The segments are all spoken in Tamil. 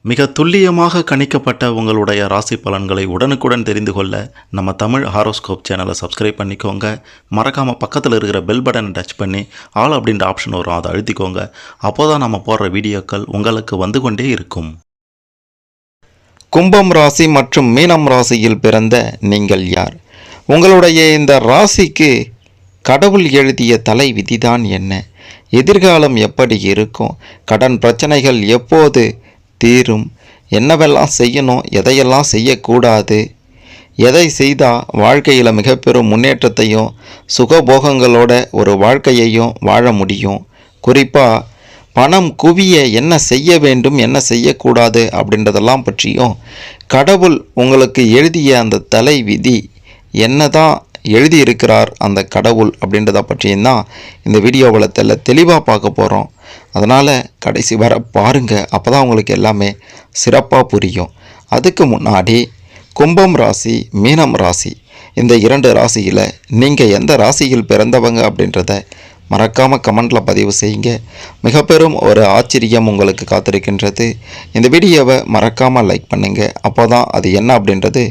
மிக துல்லியமாக கணிக்கப்பட்ட உங்களுடைய ராசி பலன்களை உடனுக்குடன் தெரிந்து கொள்ள நம்ம தமிழ் ஹாரோஸ்கோப் சேனலை சப்ஸ்கிரைப் பண்ணிக்கோங்க. மறக்காமல் பக்கத்தில் இருக்கிற பெல் பட்டனை டச் பண்ணி ஆல் அப்படின்ற ஆப்ஷன் வரும், அதை அழுத்திக்கோங்க. அப்போ தான் நம்ம போடுற வீடியோக்கள் உங்களுக்கு வந்து கொண்டே இருக்கும். கும்பம் ராசி மற்றும் மீனம் ராசியில் பிறந்த நீங்கள் யார்? உங்களுடைய இந்த ராசிக்கு கடவுள் எழுதிய தலை விதிதான் என்ன? எதிர்காலம் எப்படி இருக்கும்? கடன் பிரச்சனைகள் எப்போது தீரும்? என்னவெல்லாம் செய்யணும், எதையெல்லாம் செய்யக்கூடாது? எதை செய்தால் வாழ்க்கையில் மிக பெரும் முன்னேற்றத்தையும் சுகபோகங்களோட ஒரு வாழ்க்கையையும் வாழ முடியும்? குறிப்பாக பணம் குவிய என்ன செய்ய வேண்டும், என்ன செய்யக்கூடாது அப்படின்றதெல்லாம் பற்றியும் கடவுள் உங்களுக்கு எழுதிய அந்த தலை விதி என்னதான் எழுதியிருக்கிறார் அந்த கடவுள் அப்படின்றத பற்றியும் தான் இந்த வீடியோவில் தெளிவாக பார்க்க போகிறோம். அதனால் கடைசி வர பாருங்கள், அப்போ தான் உங்களுக்கு எல்லாமே சிறப்பாக புரியும். அதுக்கு முன்னாடி கும்பம் ராசி, மீனம் ராசி, இந்த இரண்டு ராசியில் நீங்கள் எந்த ராசியில் பிறந்தவங்க அப்படின்றத மறக்காமல் கமெண்டில் பதிவு செய்யுங்க. மிக பெரும் ஒரு ஆச்சரியம் உங்களுக்கு காத்திருக்கின்றது. இந்த வீடியோவை மறக்காமல் லைக் பண்ணுங்கள், அப்போ தான் அது என்ன அப்படின்றது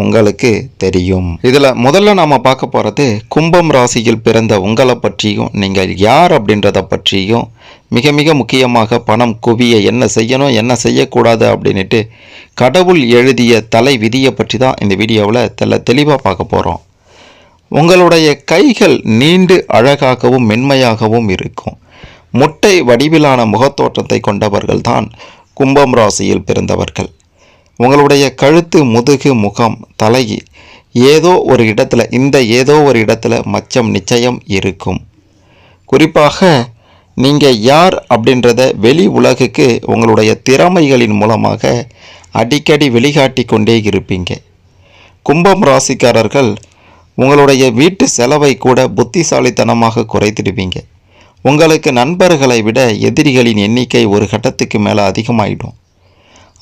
உங்களுக்கு தெரியும். இதில் முதல்ல நாம் பார்க்க போகிறது கும்பம் ராசியில் பிறந்த உங்களை பற்றியும் நீங்கள் யார் அப்படின்றத பற்றியும், மிக மிக முக்கியமாக பணம் குவிய என்ன செய்யணும், என்ன செய்யக்கூடாது அப்படின்ட்டு கடவுள் எழுதிய தலை விதியை பற்றி தான் இந்த வீடியோவில் தெளிவாக பார்க்க போகிறோம். உங்களுடைய கைகள் நீண்டு அழகாகவும் மென்மையாகவும் இருக்கும். முட்டை வடிவிலான முகத்தோற்றத்தை கொண்டவர்கள் தான் கும்பம் ராசியில் பிறந்தவர்கள். உங்களுடைய கழுத்து, முதுகு, முகம், தலை ஏதோ ஒரு இடத்துல மச்சம் நிச்சயம் இருக்கும். குறிப்பாக நீங்கள் யார் அப்படின்றத வெளி உலகுக்கு உங்களுடைய திறமைகளின் மூலமாக அடிக்கடி வெளிக்காட்டி கொண்டே இருப்பீங்க. கும்பம் ராசிக்காரர்கள் உங்களுடைய வீட்டு செலவை கூட புத்திசாலித்தனமாக குறைத்திடுவீங்க. உங்களுக்கு நண்பர்களை விட எதிரிகளின் எண்ணிக்கை ஒரு கட்டத்துக்கு மேலே அதிகமாயிடும்.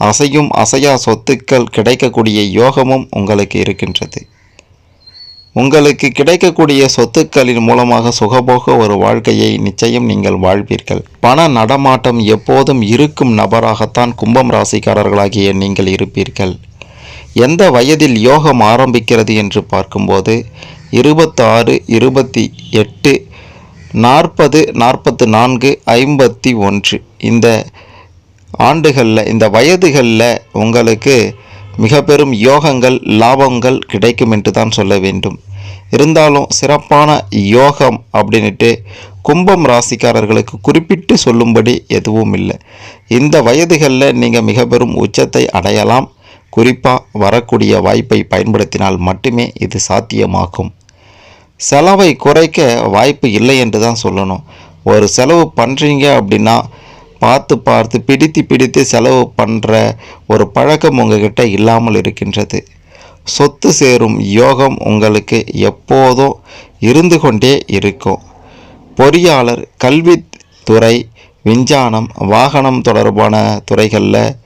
அசையும் அசையா சொத்துக்கள் கிடைக்கக்கூடிய யோகமும் உங்களுக்கு இருக்கின்றது. உங்களுக்கு கிடைக்கக்கூடிய சொத்துக்களின் மூலமாக சுகபோக ஒரு வாழ்க்கையை நிச்சயம் நீங்கள் வாழ்வீர்கள். பண நடமாட்டம் எப்போதும் இருக்கும் நபராகத்தான் கும்பம் ராசிக்காரர்களாகிய நீங்கள் இருப்பீர்கள். எந்த வயதில் யோகம் ஆரம்பிக்கிறது என்று பார்க்கும்போது 26, 28, 40, 44, 51 இந்த ஆண்டுகளில், இந்த வயதுகளில் உங்களுக்கு மிக பெரும் யோகங்கள், லாபங்கள் கிடைக்கும் என்று தான் சொல்ல வேண்டும். இருந்தாலும் சிறப்பான யோகம் அப்படின்ட்டு கும்பம் ராசிக்காரர்களுக்கு குறிப்பிட்டு சொல்லும்படி எதுவும் இல்லை. இந்த வயதுகளில் நீங்கள் மிக பெரும் உச்சத்தை அடையலாம். குறிப்பாக வரக்கூடிய வாய்ப்பை பயன்படுத்தினால் மட்டுமே இது சாத்தியமாகும். செலவை குறைக்க வாய்ப்பு இல்லை என்று தான் சொல்லணும். ஒரு செலவு பண்ணுறீங்க அப்படின்னா பார்த்து பிடித்து செலவு பண்ணுற ஒரு பழக்கம் உங்ககிட்ட இல்லாமல் இருக்கின்றது. சொத்து சேரும் யோகம் உங்களுக்கு எப்போதும் இருந்து கொண்டே இருக்கும். பொறியாளர், கல்வித்துறை, விஞ்ஞானம், வாகனம் தொடர்பான துறைகளில்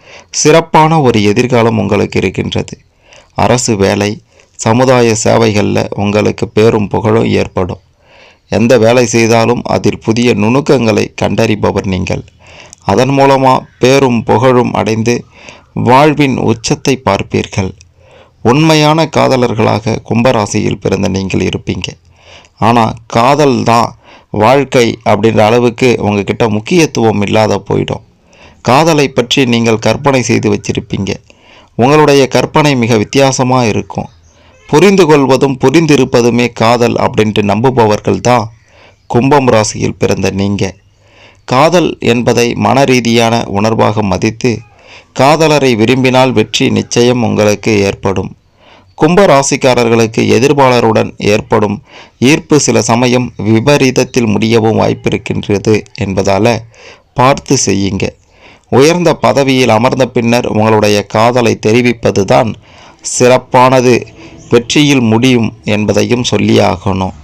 சிறப்பான ஒரு எதிர்காலம் உங்களுக்கு இருக்கின்றது. அரசு வேலை, சமுதாய சேவைகளில் உங்களுக்கு பேரும் புகழும் ஏற்படும். எந்த வேலை செய்தாலும் அதில் புதிய நுணுக்கங்களை கண்டறிபவர் நீங்கள். அதன் மூலமாக பேரும் புகழும் அடைந்து வாழ்வின் உச்சத்தை பார்ப்பீர்கள். உண்மையான காதலர்களாக கும்பராசியில் பிறந்த நீங்கள் இருப்பீங்க. ஆனால் காதல் தான் வாழ்க்கை அப்படின்ற அளவுக்கு உங்ககிட்ட முக்கியத்துவம் இல்லாத போயிடும். காதலை பற்றி நீங்கள் கற்பனை செய்து வச்சிருப்பீங்க. உங்களுடைய கற்பனை மிக வித்தியாசமாக இருக்கும். புரிந்து கொள்வதும் புரிந்திருப்பதுமே காதல் அப்படின்ட்டு நம்புபவர்கள் தான் கும்பம் ராசியில் பிறந்த நீங்கள். காதல் என்பதை மன ரீதியான உணர்வாக மதித்து காதலரை விரும்பினால் வெற்றி நிச்சயம் உங்களுக்கு ஏற்படும். கும்ப ராசிக்காரர்களுக்கு எதிர்ப்பாளருடன் ஏற்படும் ஈர்ப்பு சில சமயம் விபரீதத்தில் முடியவும் வாய்ப்பிருக்கின்றது என்பதால் பார்த்து செய்யுங்க. உயர்ந்த பதவியில் அமர்ந்த பின்னர் உங்களுடைய காதலை தெரிவிப்பது தான் சிறப்பானது, வெற்றியில் முடியும் என்பதையும் சொல்லியாகணும்.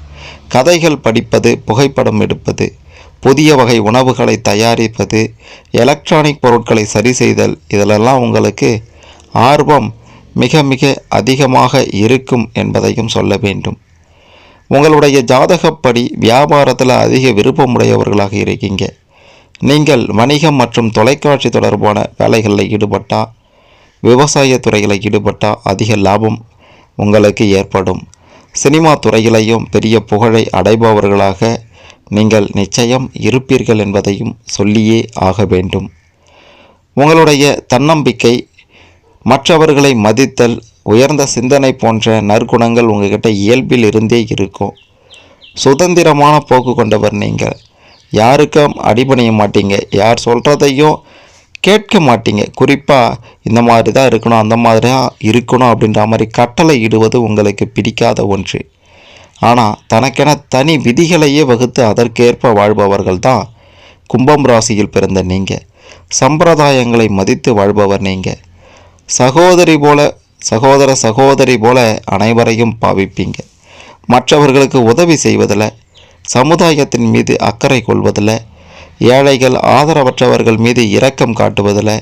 கதைகள் படிப்பது, புகைப்படம் எடுப்பது, புதிய வகை உணவுகளை தயாரிப்பது, எலக்ட்ரானிக் பொருட்களை சரி செய்தல், இதிலெல்லாம் உங்களுக்கு ஆர்வம் மிக மிக அதிகமாக இருக்கும் என்பதையும் சொல்ல வேண்டும். உங்களுடைய ஜாதகப்படி வியாபாரத்தில் அதிக விருப்பமுடையவர்களாக இருக்கீங்க. நீங்கள் வணிகம் மற்றும் தொலைக்காட்சி தொடர்பான வேலைகளில் ஈடுபட்டால், விவசாய துறையில் ஈடுபட்டால் அதிக லாபம் உங்களுக்கு ஏற்படும். சினிமா துறையிலையும் பெரிய புகழை அடைபவர்களாக நீங்கள் நிச்சயம் இருப்பீர்கள் என்பதையும் சொல்லியே ஆக வேண்டும். உங்களுடைய தன்னம்பிக்கை, மற்றவர்களை மதித்தல், உயர்ந்த சிந்தனை போன்ற நற்குணங்கள் உங்ககிட்ட இயல்பில் இருந்தே இருக்கும். சுதந்திரமான போக்கு கொண்டவர் நீங்கள். யாருக்கும் அடிபணிய மாட்டீங்க, யார் சொல்கிறதையும் கேட்க மாட்டீங்க. குறிப்பாக இந்த மாதிரி தான் இருக்கணும், அந்த மாதிரி தான் இருக்கணும் அப்படின்ற மாதிரி கட்டளை இடுவது உங்களுக்கு பிடிக்காத ஒன்று. ஆனால் தனக்கென தனி விதிகளையே வகுத்து அதற்கேற்ப வாழ்பவர்கள் தான் கும்பம் ராசியில் பிறந்த நீங்கள். சம்பிரதாயங்களை மதித்து வாழ்பவர் நீங்கள். சகோதரி போல அனைவரையும் பாவிப்பீங்க. மற்றவர்களுக்கு உதவி செய்வதில், சமுதாயத்தின் மீது அக்கறை கொள்வதில், ஏழைகள் ஆதரவற்றவர்கள் மீது இரக்கம் காட்டுவதில்,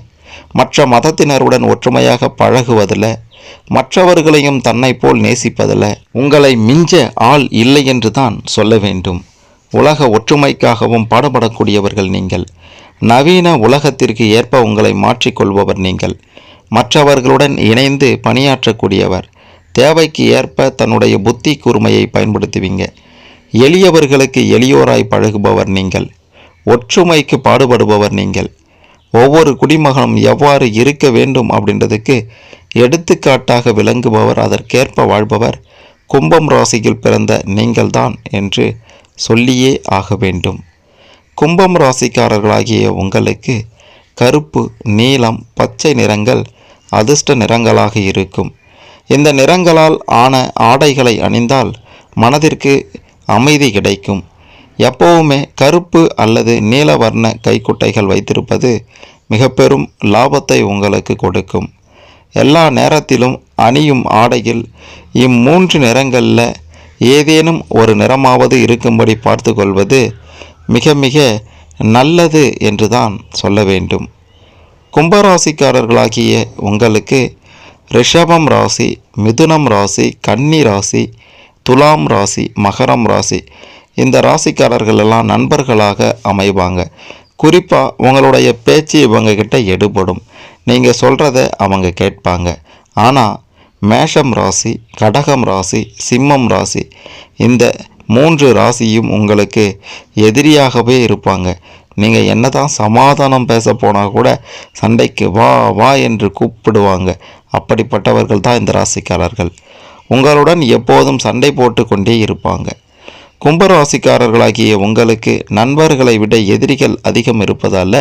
மற்ற மதத்தினருடன் ஒற்றுமையாக பழகுவதில், மற்றவர்களையும் தன்னை போல் நேசிப்பதில் உங்களை மிஞ்ச ஆள் இல்லை என்று தான் சொல்ல வேண்டும். உலக ஒற்றுமைக்காகவும் பாடுபடக்கூடியவர்கள் நீங்கள். நவீன உலகத்திற்கு ஏற்ப உங்களை மாற்றிக்கொள்பவர் நீங்கள். மற்றவர்களுடன் இணைந்து பணியாற்றக்கூடியவர். தேவைக்கு ஏற்ப தன்னுடைய புத்தி கூர்மையை பயன்படுத்துவீங்க. எளியவர்களுக்கு எளியோராய் பழகுபவர் நீங்கள். ஒற்றுமைக்கு பாடுபடுபவர் நீங்கள். ஒவ்வொரு குடிமகனும் எவ்வாறு இருக்க வேண்டும் அப்படின்றதுக்கு எடுத்துக்காட்டாக விளங்குபவர், அதற்கேற்ப வாழ்பவர் கும்பம் ராசியில் பிறந்த நீங்கள்தான் என்று சொல்லியே ஆக வேண்டும். கும்பம் ராசிக்காரர்களாகிய உங்களுக்கு கருப்பு, நீலம், பச்சை நிறங்கள் அதிர்ஷ்ட நிறங்களாக இருக்கும். இந்த நிறங்களால் ஆன ஆடைகளை அணிந்தால் மனதிற்கு அமைதி கிடைக்கும். எப்பவுமே கருப்பு அல்லது நீலவர்ண கைக்குட்டைகள் வைத்திருப்பது மிக பெரும் லாபத்தை உங்களுக்கு கொடுக்கும். எல்லா நேரத்திலும் அணியும் ஆடையில் இம்மூன்று நிறங்களில் ஏதேனும் ஒரு நிறமாவது இருக்கும்படி பார்த்து கொள்வது மிக மிக நல்லது என்று தான் சொல்ல வேண்டும். கும்பராசிக்காரர்களாகிய உங்களுக்கு ரிஷபம் ராசி, மிதுனம் ராசி, கன்னி ராசி, துலாம் ராசி, மகரம் ராசி, இந்த ராசிக்காரர்கள் எல்லாம் நண்பர்களாக அமைவாங்க. குறிப்பாக உங்களுடைய பேச்சு இவங்கக்கிட்ட எடுபடும். நீங்கள் சொல்கிறத அவங்க கேட்பாங்க. ஆனால் மேஷம் ராசி, கடகம் ராசி, சிம்மம் ராசி, இந்த 3 ராசியும் உங்களுக்கு எதிரியாகவே இருப்பாங்க. நீங்கள் என்ன தான் சமாதானம் பேச போனால் கூட சண்டைக்கு வா வா என்று கூப்பிடுவாங்க. அப்படிப்பட்டவர்கள் தான் இந்த ராசிக்காரர்கள். உங்களுடன் எப்போதும் சண்டை போட்டு கொண்டே இருப்பாங்க. கும்பராசிக்காரர்களாகிய உங்களுக்கு நண்பர்களை விட எதிரிகள் அதிகம் இருப்பதால்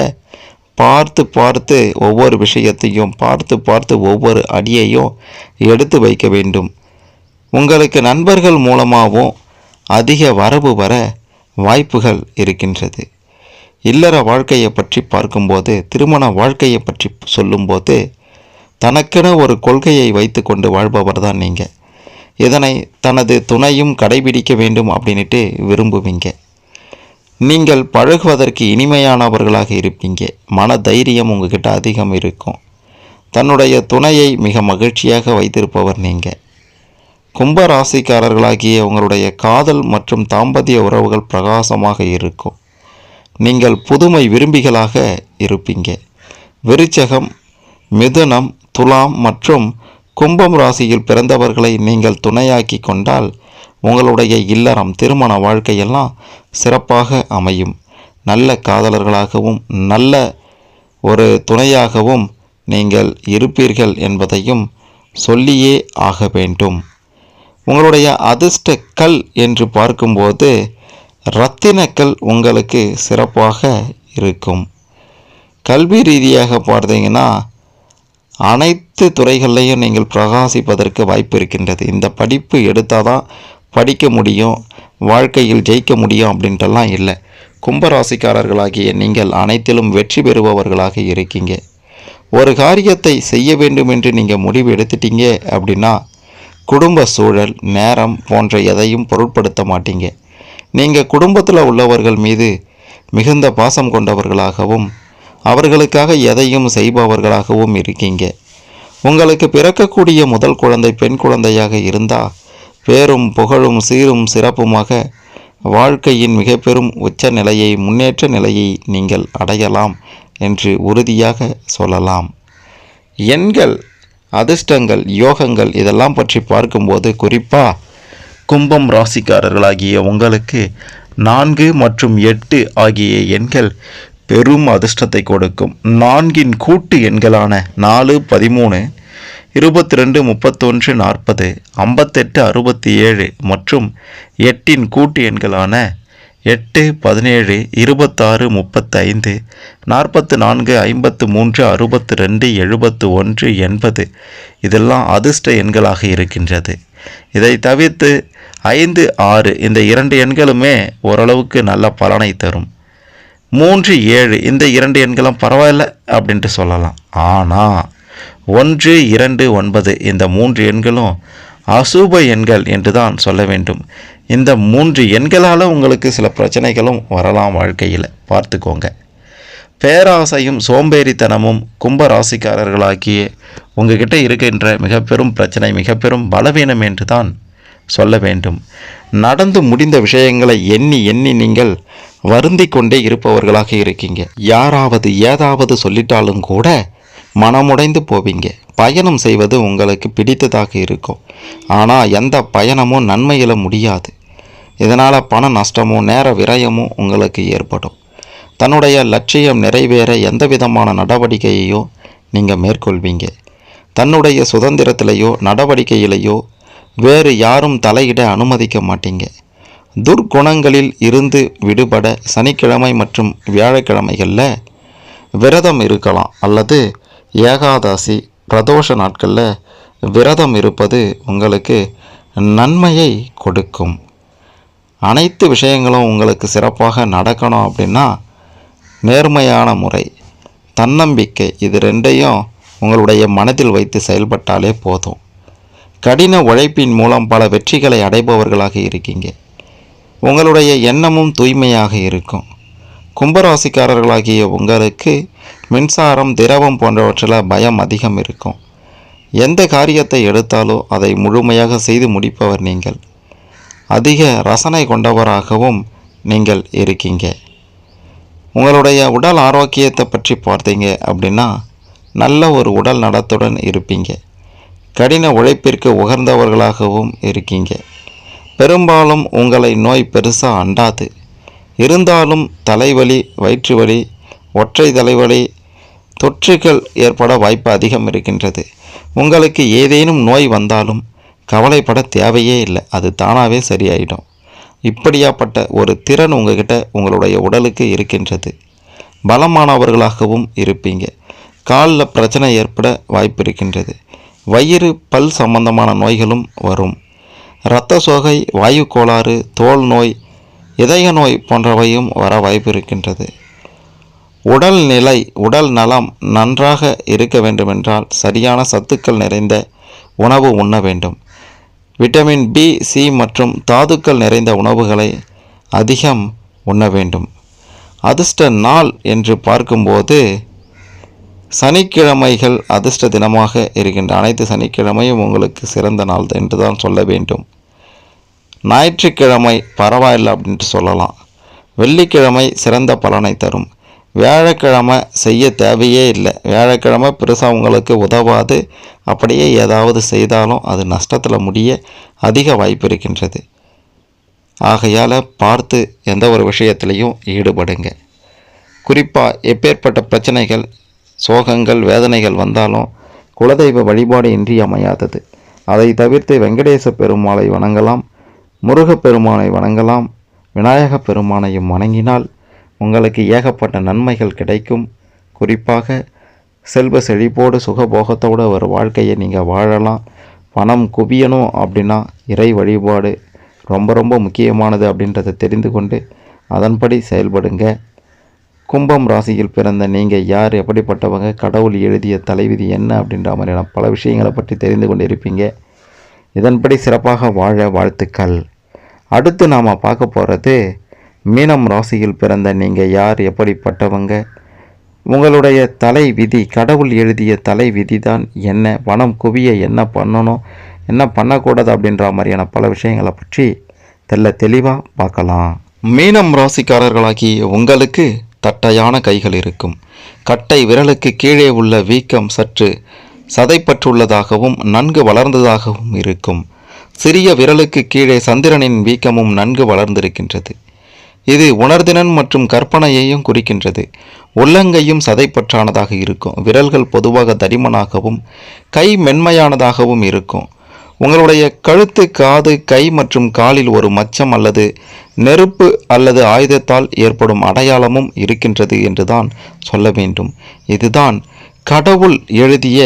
பார்த்து ஒவ்வொரு விஷயத்தையும் பார்த்து ஒவ்வொரு அடியையும் எடுத்து வைக்க வேண்டும். உங்களுக்கு நண்பர்கள் மூலமாகவும் அதிக வரவு வர வாய்ப்புகள் இருக்கின்றது. இல்லற வாழ்க்கையை பற்றி பார்க்கும்போது, திருமண வாழ்க்கையை பற்றி சொல்லும்போது தனக்கென ஒரு கொள்கையை வைத்து கொண்டு வாழ்பவர் தான் நீங்கள். இதனை தனது துணையும் கடைபிடிக்க வேண்டும் அப்படின்ட்டு விரும்புவீங்க. நீங்கள் பழகுவதற்கு இனிமையானவர்களாக இருப்பீங்க. மன தைரியம் உங்ககிட்ட அதிகம் இருக்கும். தன்னுடைய துணையை மிக மகிழ்ச்சியாக வைத்திருப்பவர் நீங்கள். கும்ப ராசிக்காரர்களாகிய உங்களுடைய காதல் மற்றும் தாம்பத்திய உறவுகள் பிரகாசமாக இருக்கும். நீங்கள் புதுமை விரும்பிகளாக இருப்பீங்க. விருச்சகம், மிதுனம், துலாம் மற்றும் கும்பம் ராசியில் பிறந்தவர்களை நீங்கள் துணையாக்கி கொண்டால் உங்களுடைய இல்லறம், திருமண வாழ்க்கையெல்லாம் சிறப்பாக அமையும். நல்ல காதலர்களாகவும் நல்ல ஒரு துணையாகவும் நீங்கள் இருப்பீர்கள் என்பதையும் சொல்லியே ஆக வேண்டும். உங்களுடைய அதிர்ஷ்ட கல் என்று பார்க்கும்போது இரத்தினக்கல் உங்களுக்கு சிறப்பாக இருக்கும். கல்வி ரீதியாக பார்த்தீங்கன்னா அனைத்து துறைகள்லையும் நீங்கள் பிரகாசிப்பதற்கு வாய்ப்பு இருக்கின்றது. இந்த படிப்பு எடுத்தால் தான் படிக்க முடியும், வாழ்க்கையில் ஜெயிக்க முடியும் அப்படின்ட்டுலாம் இல்லை. கும்பராசிக்காரர்களாகிய நீங்கள் அனைத்திலும் வெற்றி பெறுபவர்களாக இருக்கீங்க. ஒரு காரியத்தை செய்ய வேண்டும் என்று நீங்கள் முடிவு எடுத்துட்டீங்க அப்படின்னா குடும்ப சூழல், நேரம் போன்ற எதையும் பொருட்படுத்த மாட்டீங்க. நீங்கள் குடும்பத்தில் உள்ளவர்கள் மீது மிகுந்த பாசம் கொண்டவர்களாகவும் அவர்களுக்காக எதையும் செய்பவர்களாகவும் இருக்கீங்க. உங்களுக்கு பிறக்கக்கூடிய முதல் குழந்தை பெண் குழந்தையாக இருந்தால் பேரும் புகழும் சீரும் சிறப்புமாக வாழ்க்கையின் மிக பெரும் உச்ச நிலையை, முன்னேற்ற நிலையை நீங்கள் அடையலாம் என்று உறுதியாக சொல்லலாம். எண்கள், அதிர்ஷ்டங்கள், யோகங்கள் இதெல்லாம் பற்றி பார்க்கும்போது குறிப்பாக கும்பம் ராசிக்காரர்களாகிய உங்களுக்கு 4 மற்றும் 8 ஆகிய எண்கள் பெரும் அதிர்ஷ்டத்தை கொடுக்கும். 4இன் கூட்டு எண்களான 4, 13, 22, 31, 40, 58, 67 மற்றும் 8இன் கூட்டு எண்களான 8, 17, 26, 35, 44, 53, 62, 71, 80 இதெல்லாம் அதிர்ஷ்ட எண்களாக இருக்கின்றது. இதை தவிர்த்து 5, 6 இந்த 2 எண்களுமே ஓரளவுக்கு நல்ல பலனை தரும். 3, 7 இந்த 2 எண்களும் பரவாயில்ல அப்படின்ட்டு சொல்லலாம். ஆனால் 1, 2, 9 இந்த 3 எண்களும் அசுப எண்கள் என்று தான் சொல்ல வேண்டும். இந்த 3 எண்களால் உங்களுக்கு சில பிரச்சனைகளும் வரலாம். வாழ்க்கையில் பார்த்துக்கோங்க. பேராசையும் சோம்பேறித்தனமும் கும்ப ராசிக்காரர்களாகிய உங்ககிட்ட இருக்கின்ற மிக பெரும் பிரச்சனை, மிக பெரும் பலவீனம் என்று தான் சொல்ல வேண்டும். நடந்து முடிந்த விஷயங்களை எண்ணி எண்ணி நீங்கள் வருந்தி கொண்டே இருப்பவர்களாக இருக்கீங்க. யாராவது ஏதாவது சொல்லிட்டாலும் கூட மனமுடைந்து போவீங்க. பயணம் செய்வது உங்களுக்கு பிடித்ததாக இருக்கும். ஆனால் எந்த பயணமும் நன்மையில முடியாது. இதனால் பண நஷ்டமும் நேர விரயமும் உங்களுக்கு ஏற்படும். தன்னுடைய லட்சியம் நிறைவேற எந்த விதமான நடவடிக்கையையோ நீங்கள் மேற்கொள்வீங்க. தன்னுடைய சுதந்திரத்திலேயோ நடவடிக்கையிலேயோ வேறு யாரும் தலையிட அனுமதிக்க மாட்டீங்க. துர்க்குணங்களில் இருந்து விடுபட சனிக்கிழமை மற்றும் வியாழக்கிழமைகளில் விரதம் இருக்கலாம். அல்லது ஏகாதசி, பிரதோஷ நாட்களில் விரதம் இருப்பது உங்களுக்கு நன்மையை கொடுக்கும். அனைத்து விஷயங்களும் உங்களுக்கு சிறப்பாக நடக்கணும் அப்படின்னா நேர்மையான முறை, தன்னம்பிக்கை இது ரெண்டையும் உங்களுடைய மனதில் வைத்து செயல்பட்டாலே போதும். கடின உழைப்பின் மூலம் பல வெற்றிகளை அடைபவர்களாக இருக்கீங்க. உங்களுடைய எண்ணமும் தூய்மையாக இருக்கும். கும்பராசிக்காரர்களாகிய உங்களுக்கு மின்சாரம், திரவம் போன்றவற்றில் பயம் அதிகம் இருக்கும். எந்த காரியத்தை எடுத்தாலோ அதை முழுமையாக செய்து முடிப்பவர் நீங்கள். அதிக ரசனை கொண்டவராகவும் நீங்கள் இருக்கீங்க. உங்களுடைய உடல் ஆரோக்கியத்தை பற்றி பார்த்தீங்க அப்படின்னா நல்ல ஒரு உடல் நலத்துடன் இருப்பீங்க. கடின உழைப்பிற்கு உகர்ந்தவர்களாகவும் இருக்கீங்க. பெரும்பாலும் உங்களை நோய் பெருசாக அண்டாது. இருந்தாலும் தலைவலி, வயிற்று வலி, ஒற்றை தலைவலி, தொற்றுகள் ஏற்பட வாய்ப்பு அதிகம் இருக்கின்றது. உங்களுக்கு ஏதேனும் நோய் வந்தாலும் கவலைப்பட தேவையே இல்லை. அது தானாகவே சரியாயிடும். இப்படியாப்பட்ட ஒரு திறன் உங்ககிட்ட உங்களுடைய உடலுக்கு இருக்கின்றது. பலமானவர்களாகவும் இருப்பீங்க. காலில் பிரச்சனை ஏற்பட வாய்ப்பு இருக்கின்றது. வயிறு, பல் சம்பந்தமான நோய்களும் வரும். இரத்த சோகை, வாயு கோளாறு, தோல் நோய், இதய நோய் போன்றவையும் வர வாய்ப்பு இருக்கின்றது. உடல் நலம் நன்றாக இருக்க வேண்டுமென்றால் சரியான சத்துக்கள் நிறைந்த உணவு உண்ண வேண்டும். விட்டமின் பி, சி மற்றும் தாதுக்கள் நிறைந்த உணவுகளை அதிகம் உண்ண வேண்டும். அதிர்ஷ்ட நாள் என்று பார்க்கும்போது சனிக்கிழமைகள் அதிர்ஷ்ட தினமாக இருக்கின்ற அனைத்து சனிக்கிழமையும் உங்களுக்கு சிறந்த நாள் என்று தான் சொல்ல வேண்டும். ஞாயிற்றுக்கிழமை பரவாயில்லை அப்படின்ட்டு சொல்லலாம். வெள்ளிக்கிழமை சிறந்த பலனை தரும். வியாழக்கிழமை செய்ய தேவையே இல்லை. வியாழக்கிழமை பெருசாக உங்களுக்கு உதவாது. அப்படியே ஏதாவது செய்தாலும் அது நஷ்டத்தில் முடிய அதிக வாய்ப்பு இருக்கின்றது. ஆகையால் பார்த்து எந்த ஒரு விஷயத்திலையும் ஈடுபடுங்க. குறிப்பாக எப்பேற்பட்ட பிரச்சனைகள், சோகங்கள், வேதனைகள் வந்தாலும் குலதெய்வ வழிபாடு இன்றியமையாதது. அதை தவிர்த்து வெங்கடேச பெருமாளை வணங்கலாம், முருகப்பெருமானை வணங்கலாம். விநாயக பெருமானையும் வணங்கினால் உங்களுக்கு ஏகப்பட்ட நன்மைகள் கிடைக்கும். குறிப்பாக செல்வ செழிப்போடு சுகபோகத்தோடு ஒரு வாழ்க்கையை நீங்கள் வாழலாம். பணம் குவியணும் அப்படின்னா இறை வழிபாடு ரொம்ப ரொம்ப முக்கியமானது அப்படின்றத தெரிந்து கொண்டு அதன்படி செயல்படுங்க. கும்பம் ராசியில் பிறந்த நீங்கள் யார், எப்படிப்பட்டவங்க, கடவுள் எழுதிய தலைவிதி என்ன அப்படின்ற மாதிரியான பல விஷயங்களை பற்றி தெரிந்து கொண்டு இருப்பீங்க. இதன்படி சிறப்பாக வாழ வாழ்த்துக்கள். அடுத்து நாம் பார்க்க போகிறது மீனம் ராசியில் பிறந்த நீங்கள் யார், எப்படிப்பட்டவங்க, உங்களுடைய தலை விதி, கடவுள் எழுதிய தலை விதி தான் என்ன, பணம் குவிய என்ன பண்ணணும், என்ன பண்ணக்கூடாது அப்படின்ற மாதிரியான பல விஷயங்களை பற்றி தெளிவாக பார்க்கலாம். மீனம் ராசிக்காரர்களாகிய உங்களுக்கு தட்டையான கைகள் இருக்கும். கட்டை விரலுக்கு கீழே உள்ள வீக்கம் சற்று சதைப்பற்றுள்ளதாகவும் நன்கு வளர்ந்ததாகவும் இருக்கும். சிறிய விரலுக்கு கீழே சந்திரனின் வீக்கமும் நன்கு வளர்ந்திருக்கின்றது. இது உணர்திறன் மற்றும் கற்பனையையும் குறிக்கின்றது. உள்ளங்கையும் சதைப்பற்றானதாக இருக்கும். விரல்கள் பொதுவாக தடிமனாகவும் கை மென்மையானதாகவும் இருக்கும். உங்களுடைய கழுத்து, காது, கை மற்றும் காலில் ஒரு மச்சம் அல்லது நெருப்பு அல்லது ஆயுதத்தால் ஏற்படும் அடையாளமும் இருக்கின்றது என்றுதான் சொல்ல வேண்டும். இதுதான் கடவுள் எழுதிய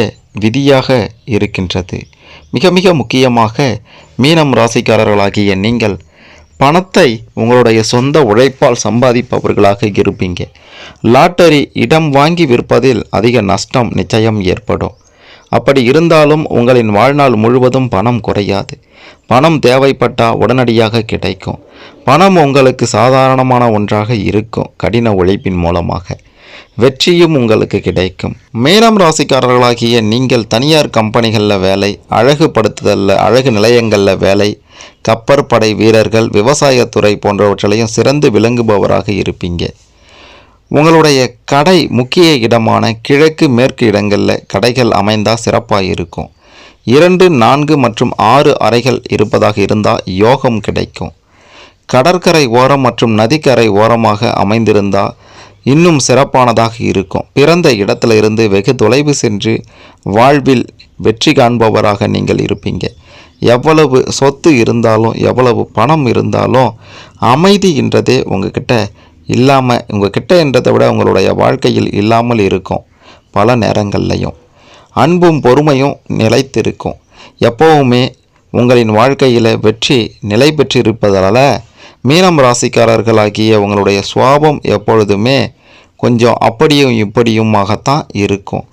விதியாக இருக்கின்றது. மிக மிக முக்கியமாக மீனம் ராசிக்காரர்களாகிய நீங்கள் பணத்தை உங்களுடைய சொந்த உழைப்பால் சம்பாதிப்பவர்களாக இருப்பீங்க. லாட்டரி இடம் வாங்கி விற்பதில் அதிக நஷ்டம் நிச்சயம் ஏற்படும். அப்படி இருந்தாலும் உங்களின் வாழ்நாள் முழுவதும் பணம் குறையாது. பணம் தேவைப்பட்டால் உடனடியாக கிடைக்கும். பணம் உங்களுக்கு சாதாரணமான ஒன்றாக இருக்கும். கடின உழைப்பின் மூலமாக வெற்றியும் உங்களுக்கு கிடைக்கும். மீனம் ராசிக்காரர்களாகிய நீங்கள் தனியார் கம்பெனிகளில் வேலை, அழகுபடுத்துதலில், அழகு நிலையங்களில் வேலை, கப்பற்படை வீரர்கள், விவசாயத்துறை போன்றவற்றிலையும் சிறந்து விளங்குபவராக இருப்பீங்க. உங்களுடைய கடை முக்கிய இடமான கிழக்கு மேற்கு இடங்களில் கடைகள் அமைந்தால் சிறப்பாக இருக்கும். 2, 4 மற்றும் 6 அறைகள் இருப்பதாக இருந்தால் யோகம் கிடைக்கும். கடற்கரை ஓரம் மற்றும் நதிக்கரை ஓரமாக அமைந்திருந்தால் இன்னும் சிறப்பானதாக இருக்கும். பிறந்த இடத்துல இருந்து வெகு தொலைவு சென்று வாழ்வில் வெற்றி காண்பவராக நீங்கள் இருப்பீங்க. எவ்வளவு சொத்து இருந்தாலும், எவ்வளவு பணம் இருந்தாலும் அமைதி என்றதே உங்ககிட்ட இல்லாமல், உங்ககிட்ட என்றதை விட உங்களுடைய வாழ்க்கையில் இல்லாமல் இருக்கும். பல நேரங்கள்லையும் அன்பும் பொறுமையும் நிலைத்திருக்கும். எப்போவுமே உங்களின் வாழ்க்கையில் வெற்றி நிலை பெற்றிருப்பதால் மீனம் ராசிக்காரர்களாகிய உங்களுடைய சுவாபம் எப்பொழுதுமே கொஞ்சம் அப்படியும் இப்படியுமாகத்தான் இருக்கும்.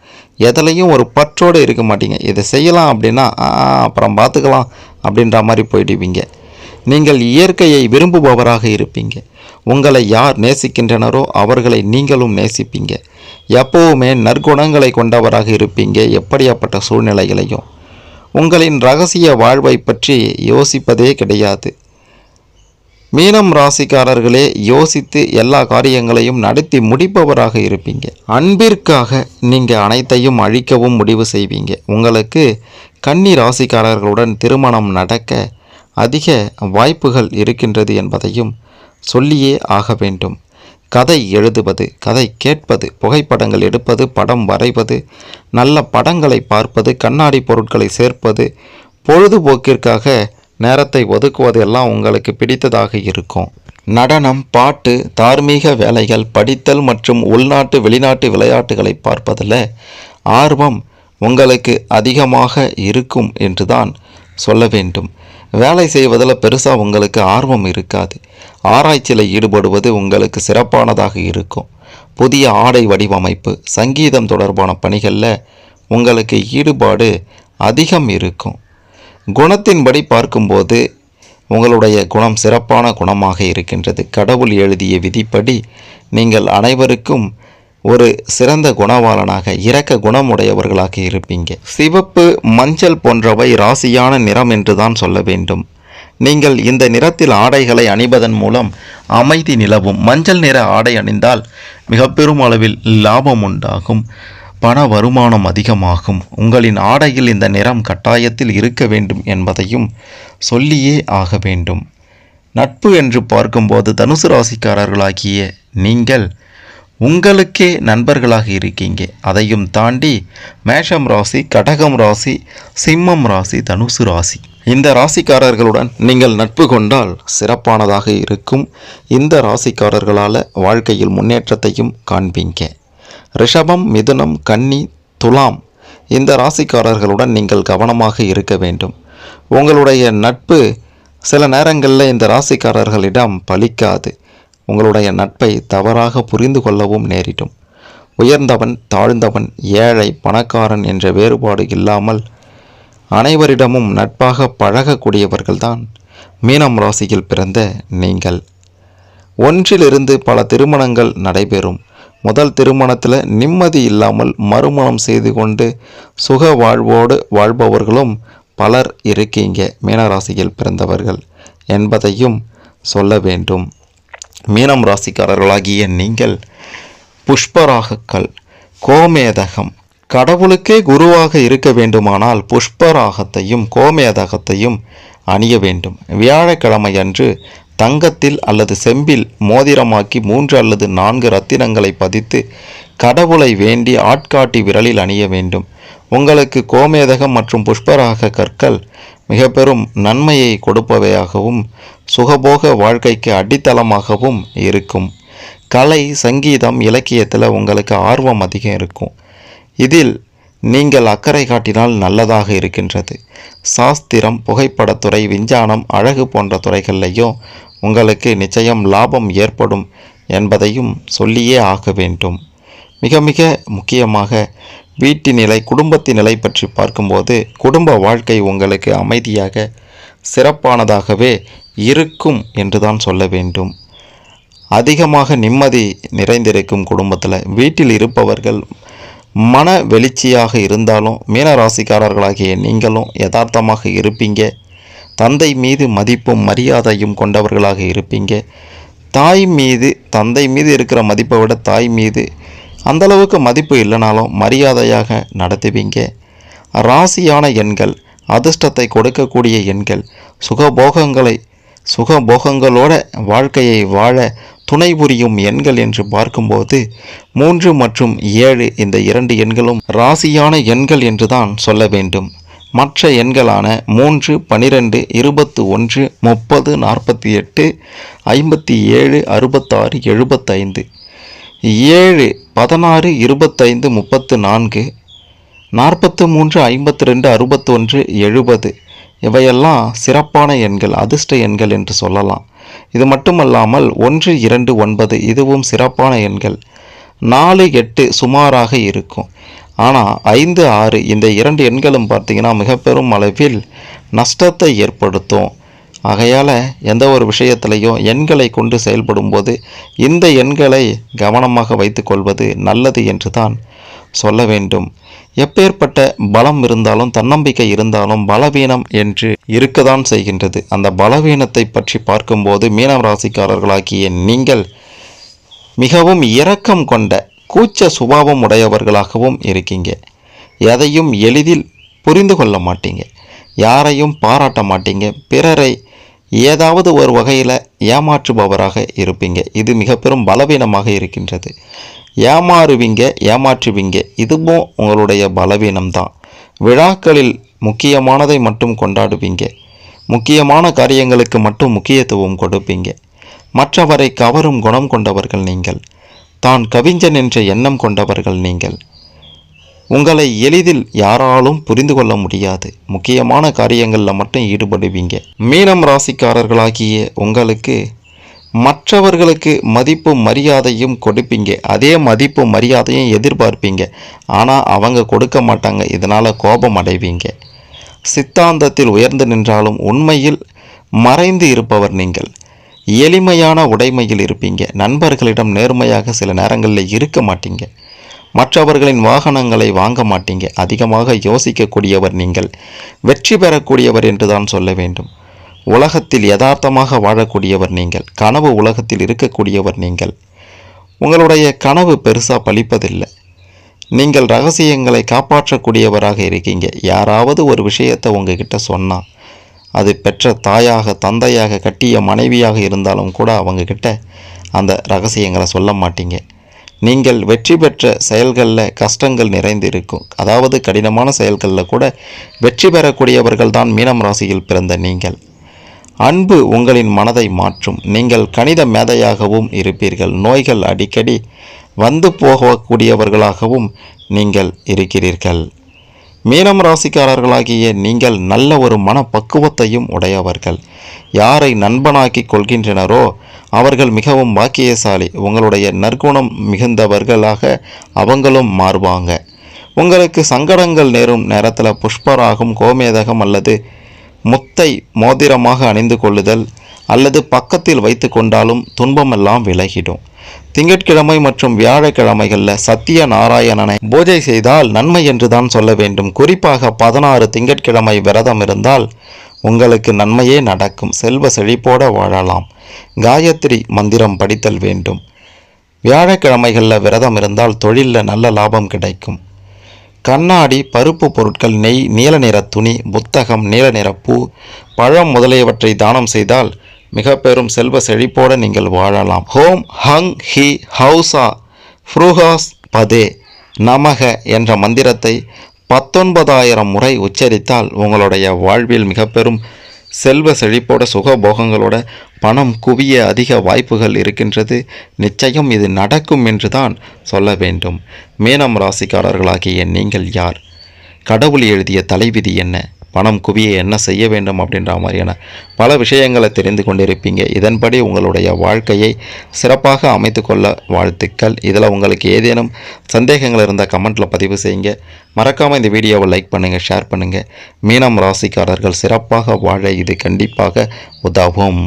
எதுலையும் ஒரு பற்றோடு இருக்க மாட்டீங்க. இதை செய்யலாம் அப்படின்னா அப்புறம் பார்த்துக்கலாம் அப்படின்ற மாதிரி போயிடுவீங்க. நீங்கள் இயற்கையை விரும்புபவராக இருப்பீங்க. உங்களை யார் நேசிக்கின்றனரோ அவர்களை நீங்களும் நேசிப்பீங்க. எப்போவுமே நற்குணங்களை கொண்டவராக இருப்பீங்க. எப்படியாப்பட்ட சூழ்நிலைகளையும் உங்களின் ரகசிய வாழ்வை பற்றி யோசிப்பதே கிடையாது. மீனம் ராசிக்காரர்களே யோசித்து எல்லா காரியங்களையும் நடத்தி முடிப்பவராக இருப்பீங்க. அன்பிற்காக நீங்கள் அனைத்தையும் அழிக்கவும் முடிவு செய்வீங்க. உங்களுக்கு கன்னி ராசிக்காரர்களுடன் திருமணம் நடக்க அதிக வாய்ப்புகள் இருக்கின்றது என்பதையும் சொல்லியே ஆக வேண்டும். கதை எழுதுவது, கதை கேட்பது, புகைப்படங்கள் எடுப்பது, படம் வரைவது, நல்ல படங்களை பார்ப்பது, கண்ணாடி பொருட்களை சேர்ப்பது, பொழுதுபோக்கிற்காக நேரத்தை ஒதுக்குவது எல்லாம் உங்களுக்கு பிடித்ததாக இருக்கும். நடனம், பாட்டு, தார்மீக வேலைகள், படித்தல் மற்றும் உள்நாட்டு வெளிநாட்டு விளையாட்டுகளை பார்ப்பதில் ஆர்வம் உங்களுக்கு அதிகமாக இருக்கும் என்றுதான் சொல்ல வேண்டும். வேலை செய்வதில் பெருசாக உங்களுக்கு ஆர்வம் இருக்காது. ஆராய்ச்சியில் ஈடுபடுவது உங்களுக்கு சிறப்பானதாக இருக்கும். புதிய ஆடை வடிவமைப்பு, சங்கீதம் தொடர்பான பணிகளில் உங்களுக்கு ஈடுபாடு அதிகம் இருக்கும். குணத்தின்படி பார்க்கும்போது உங்களுடைய குணம் சிறப்பான குணமாக இருக்கின்றது. கடவுள் எழுதிய விதிப்படி நீங்கள் அனைவருக்கும் ஒரு சிறந்த குணவாளனாக, இரக்க குணமுடையவர்களாக இருப்பீங்க. சிவப்பு, மஞ்சள் போன்றவை ராசியான நிறம் என்றுதான் சொல்ல வேண்டும். நீங்கள் இந்த நிறத்தில் ஆடைகளை அணிவதன் மூலம் அமைதி நிலவும். மஞ்சள் நிற ஆடை அணிந்தால் மிக பெரும் அளவில் லாபம் உண்டாகும். பண வருமானம் அதிகமாகும். உங்களின் ஆடையில் இந்த நிறம் கட்டாயத்தில் இருக்க வேண்டும் என்பதையும் சொல்லியே ஆக வேண்டும். நட்பு என்று பார்க்கும்போது தனுசு ராசிக்காரர்களாகிய நீங்கள் உங்களுக்கே நண்பர்களாக இருக்கீங்க. அதையும் தாண்டி மேஷம் ராசி, கடகம் ராசி, சிம்மம் ராசி, தனுசு ராசி, இந்த ராசிக்காரர்களுடன் நீங்கள் நட்பு கொண்டால் சிறப்பானதாக இருக்கும். இந்த ராசிக்காரர்களால் வாழ்க்கையில் முன்னேற்றத்தையும் காண்பீங்க. ரிஷபம், மிதுனம், கன்னி, துலாம், இந்த ராசிக்காரர்களுடன் நீங்கள் கவனமாக இருக்க வேண்டும். உங்களுடைய நட்பு சில நேரங்களில் இந்த ராசிக்காரர்களிடம் பலிக்காது. உங்களுடைய நட்பை தவறாக புரிந்து கொள்ளவும் நேரிடும். உயர்ந்தவன், தாழ்ந்தவன், ஏழை, பணக்காரன் என்ற வேறுபாடு இல்லாமல் அனைவரிடமும் நட்பாக பழகக்கூடியவர்கள்தான் மீனம் ராசியில் பிறந்த நீங்கள். ஒன்றிலிருந்து பல திருமணங்கள் நடைபெறும். முதல் திருமணத்தில் நிம்மதி இல்லாமல் மறுமணம் செய்து கொண்டு சுக வாழ்வோடு வாழ்பவர்களும் பலர் இருக்கீங்க. மீனராசியில் பிறந்தவர்கள் என்பதையும் சொல்ல வேண்டும். மீனம் ராசிக்காரர்களாகிய நீங்கள் புஷ்பராகக்கல், கோமேதகம், கடவுளுக்கே குருவாக இருக்க வேண்டுமானால் புஷ்பராகத்தையும் கோமேதகத்தையும் அணிய வேண்டும். வியாழக்கிழமை அன்று தங்கத்தில் அல்லது செம்பில் மோதிரமாக்கி 3 அல்லது 4 ரத்தினங்களை பதித்து கடவுளை வேண்டி ஆட்காட்டி விரலில் அணிய வேண்டும். உங்களுக்கு கோமேதகம் மற்றும் புஷ்பராக கற்கள் மிக பெரும் நன்மையை கொடுப்பவையாகவும் சுகபோக வாழ்க்கைக்கு அடித்தளமாகவும் இருக்கும். கலை, சங்கீதம், இலக்கியத்தில் உங்களுக்கு ஆர்வம் அதிகம் இருக்கும். இதில் நீங்கள் அக்கறை காட்டினால் நல்லதாக இருக்கின்றது. சாஸ்திரம், புகைப்படத்துறை, விஞ்ஞானம், அழகு போன்ற துறைகளிலையும் உங்களுக்கு நிச்சயம் லாபம் ஏற்படும் என்பதையும் சொல்லியே ஆக வேண்டும். மிக மிக முக்கியமாக வீட்டின் நிலை, குடும்பத்தின் நிலை பற்றி பார்க்கும்போது குடும்ப வாழ்க்கை உங்களுக்கு அமைதியாக சிறப்பானதாகவே இருக்கும் என்று தான் சொல்ல வேண்டும். அதிகமாக நிம்மதி நிறைந்திருக்கும் குடும்பத்தில் வீட்டில் இருப்பவர்கள் மன வெளிச்சியாக இருந்தாலும் மீனராசிக்காரர்களாகிய நீங்களும் யதார்த்தமாக இருப்பீங்க. தந்தை மீது மதிப்பும் மரியாதையும் கொண்டவர்களாக இருப்பீங்க. தந்தை மீது இருக்கிற மதிப்பை விட தாய் மீது அந்தளவுக்கு மதிப்பு இல்லைனாலும் மரியாதையாக நடத்துவீங்க. ராசியான எண்கள், அதிர்ஷ்டத்தை கொடுக்கக்கூடிய எண்கள், சுகபோகங்களோட வாழ்க்கையை வாழ துணை புரியும் எண்கள் என்று பார்க்கும்போது 3 மற்றும் 7 இந்த 2 எண்களும் ராசியான எண்கள் என்று தான் சொல்ல வேண்டும். மற்ற எண்களான 3, 12, 21, 30, 48, 57, 66, 75, 7, 16, 25, 34, 43, 52, 61, 70 இவையெல்லாம் சிறப்பான எண்கள், அதிர்ஷ்ட எண்கள் என்று சொல்லலாம். இது மட்டுமல்லாமல் 1, 2, 9 இதுவும் சிறப்பான எண்கள். 4, 8 சுமாராக இருக்கும். ஆனால் 5, 6 இந்த 2 எண்களும் பார்த்திங்கன்னா மிக பெரும் அளவில் நஷ்டத்தை ஏற்படுத்தும். ஆகையால் எந்த ஒரு விஷயத்திலையும் எண்களை கொண்டு செயல்படும் போது இந்த எண்களை கவனமாக வைத்து கொள்வது நல்லது என்று தான் சொல்ல வேண்டும். எப்பேற்பட்ட பலம் இருந்தாலும் தன்னம்பிக்கை இருந்தாலும் பலவீனம் என்று இருக்கதான் செய்கின்றது. அந்த பலவீனத்தை பற்றி பார்க்கும்போது மீனம் ராசிக்காரர்களாகிய நீங்கள் மிகவும் இரக்கம் கொண்ட கூச்ச சுபாவம் உடையவர்களாகவும் இருக்கீங்க. எதையும் எளிதில் புரிந்து கொள்ள மாட்டீங்க, யாரையும் பாராட்ட மாட்டீங்க, பிறரை ஏதாவது ஒரு வகையில் ஏமாற்றுபவராக இருப்பீங்க. இது மிக பெரும் பலவீனமாக இருக்கின்றது. ஏமாறுவீங்க, ஏமாற்றுவீங்க, இதுவும் உங்களுடைய பலவீனம்தான். விழாக்களில் முக்கியமானதை மட்டும் கொண்டாடுவீங்க, முக்கியமான காரியங்களுக்கு மட்டும் முக்கியத்துவம் கொடுப்பீங்க. மற்றவரை கவரும் குணம் கொண்டவர்கள் நீங்கள். தான் கவிஞன் என்ற எண்ணம் கொண்டவர்கள் நீங்கள். உங்களை எளிதில் யாராலும் புரிந்து கொள்ள முடியாது. முக்கியமான காரியங்களில் மட்டும் ஈடுபடுவீங்க. மீனம் ராசிக்காரர்களாகிய உங்களுக்கு மற்றவர்களுக்கு மதிப்பும் மரியாதையும் கொடுப்பீங்க. அதே மதிப்பும் மரியாதையும் எதிர்பார்ப்பீங்க. ஆனால் அவங்க கொடுக்க மாட்டாங்க. இதனால் கோபம் அடைவீங்க. சித்தாந்தத்தில் உயர்ந்து நின்றாலும் உண்மையில் மறைந்து இருப்பவர் நீங்கள். எளிமையான உடைமையில் இருப்பீங்க. நண்பர்களிடம் நேர்மையாக சில நேரங்களில் இருக்க மாட்டீங்க. மற்றவர்களின் வாகனங்களை வாங்க மாட்டீங்க. அதிகமாக யோசிக்கக்கூடியவர் நீங்கள். வெற்றி பெறக்கூடியவர் என்று தான் சொல்ல வேண்டும். உலகத்தில் யதார்த்தமாக வாழக்கூடியவர் நீங்கள். கனவு உலகத்தில் இருக்கக்கூடியவர் நீங்கள். உங்களுடைய கனவு பெருசாக பலிப்பதில்லை. நீங்கள் ரகசியங்களை காப்பாற்றக்கூடியவராக இருக்கீங்க. யாராவது ஒரு விஷயத்தை உங்ககிட்ட சொன்னால் அது பெற்ற தாயாக, தந்தையாக, கட்டிய மனைவியாக இருந்தாலும் கூட அவங்கக்கிட்ட அந்த ரகசியங்களை சொல்ல மாட்டீங்க. நீங்கள் வெற்றி பெற்ற செயல்களில் கஷ்டங்கள் நிறைந்து இருக்கும். அதாவது கடினமான செயல்களில் கூட வெற்றி பெறக்கூடியவர்கள் தான் மீனம் ராசியில் பிறந்த நீங்கள். அன்பு உங்களின் மனதை மாற்றும். நீங்கள் கணித மேதையாகவும் இருப்பீர்கள். நோய்கள் அடிக்கடி வந்து போகக்கூடியவர்களாகவும் நீங்கள் இருக்கிறீர்கள். மீனம் ராசிக்காரர்களாகிய நீங்கள் நல்ல ஒரு மனப்பக்குவத்தையும் உடையவர்கள். யாரை நண்பனாக்கி கொள்கின்றனரோ அவர்கள் மிகவும் பாக்கியசாலி. உங்களுடைய நற்குணம் மிகுந்தவர்களாக அவங்களும் மாறுவாங்க. உங்களுக்கு சங்கடங்கள் நேரும் நேரத்தில் புஷ்பராகம், கோமேதகம் அல்லது முத்தை மோதிரமாக அணிந்து கொள்ளுதல் அல்லது பக்கத்தில் வைத்து கொண்டாலும் துன்பமெல்லாம் விலகிடும். திங்கட்கிழமை மற்றும் வியாழக்கிழமைகளில் சத்திய நாராயணனை பூஜை செய்தால் நன்மை என்று தான் சொல்ல வேண்டும். குறிப்பாக 16 திங்கட்கிழமை விரதம் இருந்தால் உங்களுக்கு நன்மையே நடக்கும். செல்வ செழிப்போட வாழலாம். காயத்ரி மந்திரம் படித்தல் வேண்டும். வியாழக்கிழமைகளில் விரதம் இருந்தால் தொழிலில் நல்ல லாபம் கிடைக்கும். கண்ணாடி, பருப்பு பொருட்கள், நெய், நீல நிற துணி, புத்தகம், நீல நிற பூ, பழம் முதலியவற்றை தானம் செய்தால் மிக பெரும் செல்வ செழிப்போடு நீங்கள் வாழலாம். ஹோம் ஹங் ஹி ஹவுசா ஃப்ரூஹாஸ் பதே நமக என்ற மந்திரத்தை 19,000 முறை உச்சரித்தால் உங்களுடைய வாழ்வில் மிக பெரும் செல்வ செழிப்போட சுகபோகங்களோட பணம் குவிய அதிக வாய்ப்புகள் இருக்கின்றது. நிச்சயம் இது நடக்கும் என்று தான் சொல்ல வேண்டும். மீனம் ராசிக்காரர்களாகிய நீங்கள் யார்? கடவுள் எழுதிய தலைவிதி என்ன? பணம் குவிய என்ன செய்ய வேண்டும் அப்படின்ற மாதிரியான பல விஷயங்களை தெரிந்து கொண்டிருப்பீங்க. இதன்படி உங்களுடைய வாழ்க்கையை சிறப்பாக அமைத்து கொள்ள வாழ்த்துக்கள். இதில் உங்களுக்கு ஏதேனும் சந்தேகங்கள் இருந்தால் கமெண்ட்டில் பதிவு செய்யுங்க. மறக்காமல் இந்த வீடியோவை லைக் பண்ணுங்கள், ஷேர் பண்ணுங்கள். மீனம் ராசிக்காரர்கள் சிறப்பாக வாழ இது கண்டிப்பாக உதவும்.